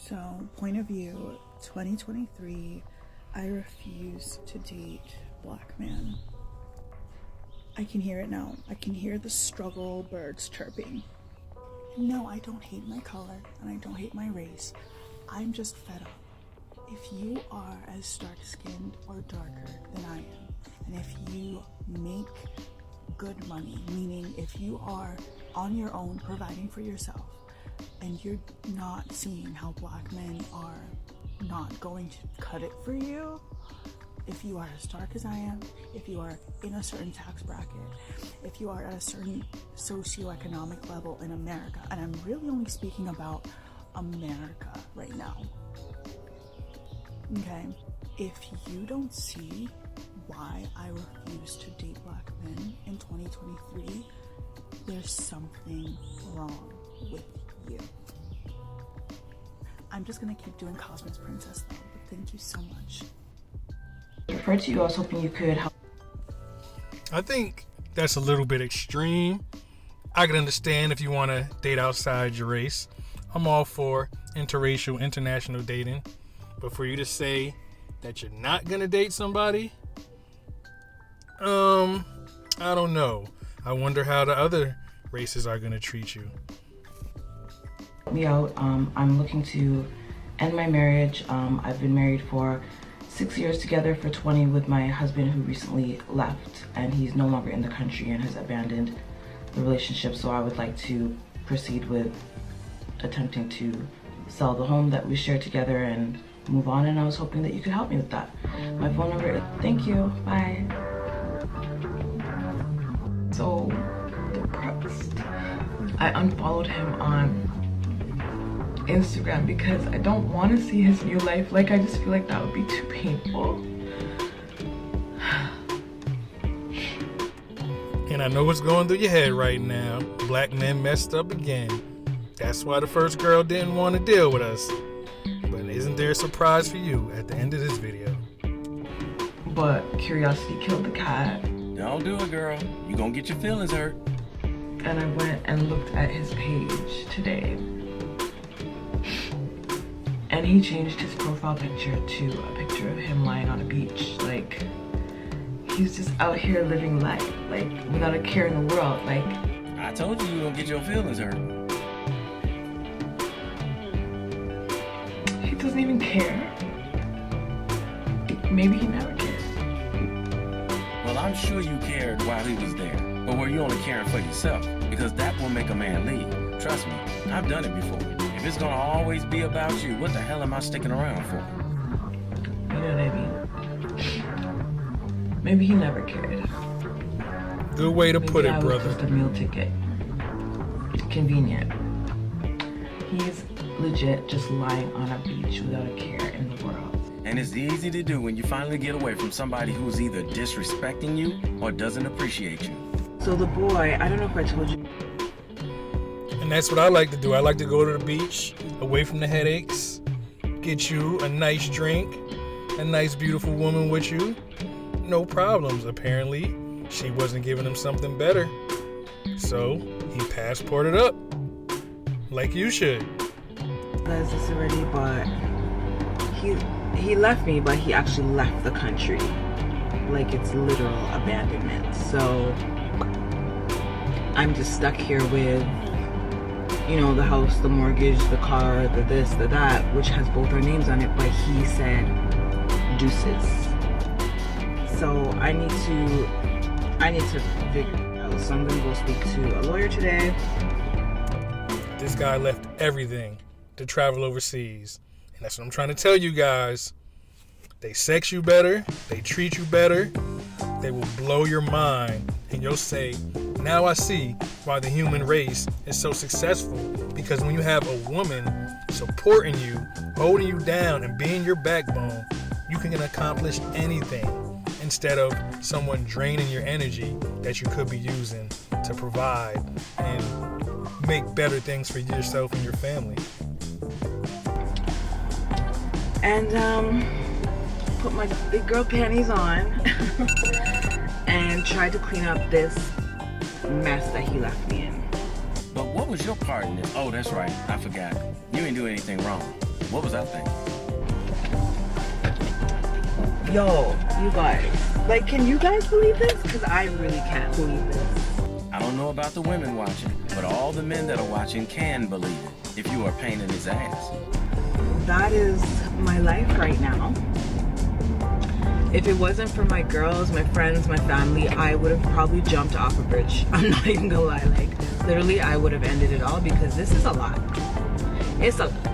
So, point of view, 2023, I refuse to date black man. I can hear it now. I can hear the struggle birds chirping. No, I don't hate my color and I don't hate my race. I'm just fed up. If you are as dark-skinned or darker than I am, and if you make good money, meaning if you are on your own providing for yourself, and you're not seeing how black men are not going to cut it for you, if you are as dark as I am, if you are in a certain tax bracket, if you are at a certain socioeconomic level in America, and I'm really only speaking about America right now, okay? If you don't see why I refuse to date black men in 2023, there's something wrong with you. I'm just gonna keep doing Cosmos Princess though, but thank you so much. Referred to you, I was hoping you could help. I think that's a little bit extreme. I can understand if you want to date outside your race. I'm all for interracial, international dating. But for you to say that you're not going to date somebody, I don't know. I wonder how the other races are going to treat you. Me out. I'm looking to end my marriage. I've been married for 6 years together, for 20 with my husband, who recently left, and he's no longer in the country and has abandoned the relationship. So I would like to proceed with attempting to sell the home that we share together and move on, and I was hoping that you could help me with that. My phone number, thank you, bye. So depressed. I unfollowed him on Instagram because I don't want to see his new life. Like, I just feel like that would be too painful. And I know what's going through your head right now. Black men messed up again. That's why the first girl didn't want to deal with us. But isn't there a surprise for you at the end of this video? But curiosity killed the cat. Don't do it, girl. You gonna get your feelings hurt. And I went and looked at his page today. And he changed his profile picture to a picture of him lying on a beach. Like, he's just out here living life, like, without a care in the world. Like, I told you gonna get your feelings hurt. he doesn't even care. Maybe he never cared. Well, I'm sure you cared while he was there. But were you only caring for yourself? Because that will make a man leave. Trust me, I've done it before. If it's gonna always be about you, what the hell am I sticking around for? You know what I mean? Maybe he never cared. Good way to put it, brother. Just a meal ticket. Convenient. He's legit just lying on a beach without a care in the world. And it's easy to do when you finally get away from somebody who's either disrespecting you or doesn't appreciate you. So the boy, I don't know if I told you. And that's what I like to do. I like to go to the beach, away from the headaches, get you a nice drink, a nice beautiful woman with you. No problems. Apparently, she wasn't giving him something better. So he passported up, like you should. Realized this already, but he left me, but he actually left the country. Like, it's literal abandonment. So I'm just stuck here with, you know, the house, the mortgage, the car, the this, the that, which has both our names on it, but he said deuces. So I need to figure it out. So I'm gonna go speak to a lawyer today. This guy left everything to travel overseas. And that's what I'm trying to tell you guys. They sex you better, they treat you better, they will blow your mind, and you'll say, now I see why the human race is so successful. Because when you have a woman supporting you, holding you down, and being your backbone, you can accomplish anything instead of someone draining your energy that you could be using to provide and make better things for yourself and your family. And put my big girl panties on and tried to clean up this mess that he left me in. But what was your part in this? Oh, that's right. I forgot. You didn't do anything wrong. What was I thinking? Yo, you guys. Like, can you guys believe this? Because I really can't believe this. I don't know about the women watching, but all the men that are watching can believe it if you are a pain in his ass. That is my life right now. If it wasn't for my girls, my friends, my family, I would have probably jumped off a bridge. I'm not even gonna lie. Like, literally, I would have ended it all because this is a lot. It's a lot.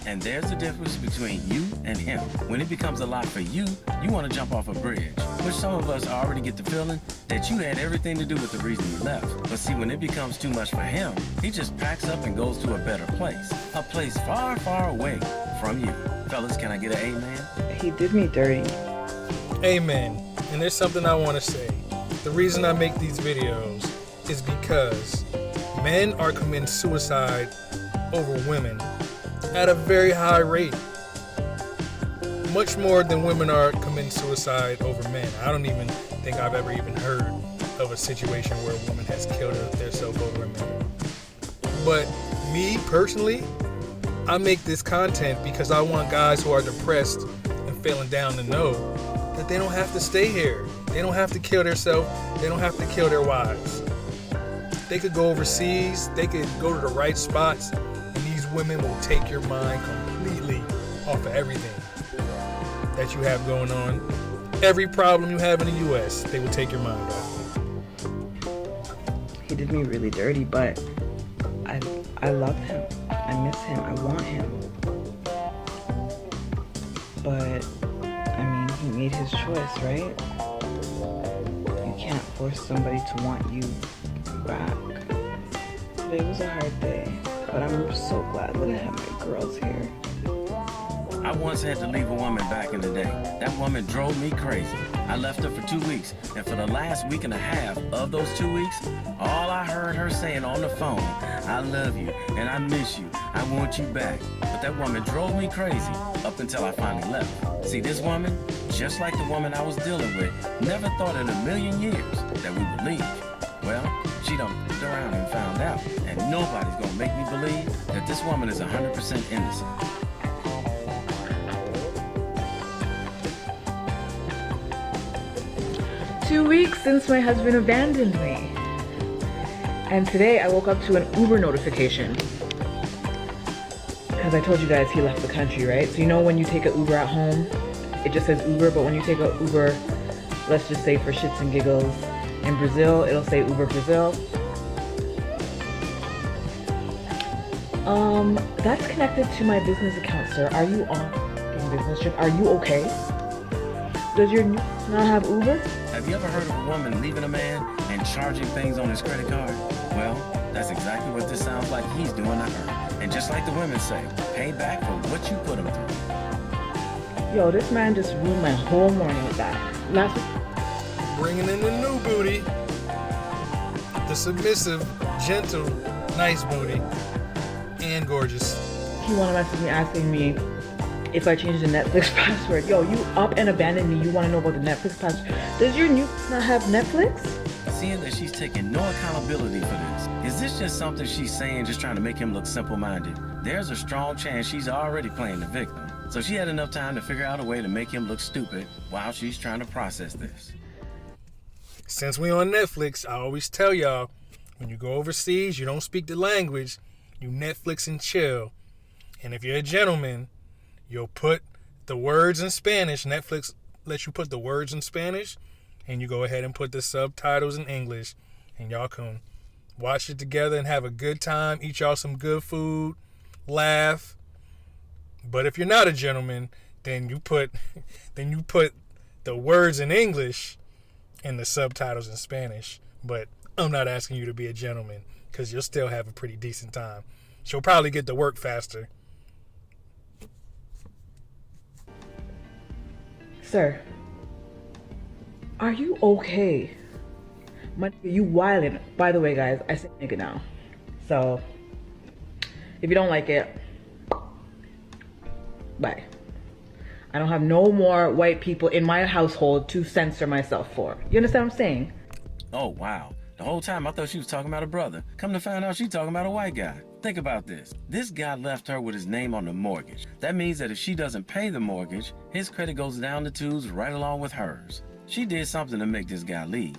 And there's the difference between you and him. When it becomes a lot for you, you want to jump off a bridge, which some of us already get the feeling that you had everything to do with the reason you left. But see, when it becomes too much for him, he just packs up and goes to a better place. A place far, far away from you. Fellas, can I get an amen? He did me dirty. Amen. And there's something I want to say. The reason I make these videos is because men are committing suicide over women at a very high rate. Much more than women are committing suicide over men. I don't even think I've ever even heard of a situation where a woman has killed herself over a man. But me personally, I make this content because I want guys who are depressed and feeling down to know that they don't have to stay here. They don't have to kill themselves. They don't have to kill their wives. They could go overseas. They could go to the right spots. Women will take your mind completely off of everything that you have going on. Every problem you have in the U.S., they will take your mind off. He did me really dirty, but I love him. I miss him. I want him. But, I mean, he made his choice, right? You can't force somebody to want you back. Today was a hard day. But I'm so glad that I have my girls here. I once had to leave a woman back in the day. That woman drove me crazy. I left her for 2 weeks, and for the last week and a half of those 2 weeks, all I heard her saying on the phone, I love you, and I miss you, I want you back. But that woman drove me crazy up until I finally left. See, this woman, just like the woman I was dealing with, never thought in a million years that we would leave. Well, she done looked around and found out, and nobody's gonna make me believe that this woman is 100% innocent. Two weeks since my husband abandoned me. And today I woke up to an Uber notification. Because I told you guys he left the country, right? So you know when you take an Uber at home, it just says Uber, but when you take an Uber, let's just say for shits and giggles, in Brazil, it'll say Uber Brazil. That's connected to my business account, sir. Are you on a business trip? Are you okay? Does your not have Uber? Have you ever heard of a woman leaving a man and charging things on his credit card? Well, that's exactly what this sounds like he's doing to her. And just like the women say, pay back for what you put him through. Yo, this man just ruined my whole morning with that. Last week, Bringing in the new booty. The submissive, gentle, nice booty. And gorgeous. he wanted to message me asking me if I changed the Netflix password. Yo, you up and abandoned me. You want to know about the Netflix password? Does your new not have Netflix? Seeing that she's taking no accountability for this, is this just something she's saying just trying to make him look simple-minded? There's a strong chance she's already playing the victim. So she had enough time to figure out a way to make him look stupid while she's trying to process this. Since we on Netflix, I always tell y'all, when you go overseas, you don't speak the language, you Netflix and chill. And if you're a gentleman, you'll put the words in Spanish. Netflix lets you put the words in Spanish, and you go ahead and put the subtitles in English, and y'all can watch it together and have a good time, eat y'all some good food, laugh. But if you're not a gentleman, then you put the words in English and the subtitles in Spanish. But I'm not asking you to be a gentleman, because you'll still have a pretty decent time. She'll probably get to work faster. Sir, are you okay? You wildin'. By the way, guys, I say nigga now. So, if you don't like it, bye. I don't have no more white people in my household to censor myself for. You understand what I'm saying? Oh, wow. The whole time I thought she was talking about a brother. Come to find out she's talking about a white guy. Think about this. This guy left her with his name on the mortgage. That means that if she doesn't pay the mortgage, his credit goes down the tubes right along with hers. She did something to make this guy leave.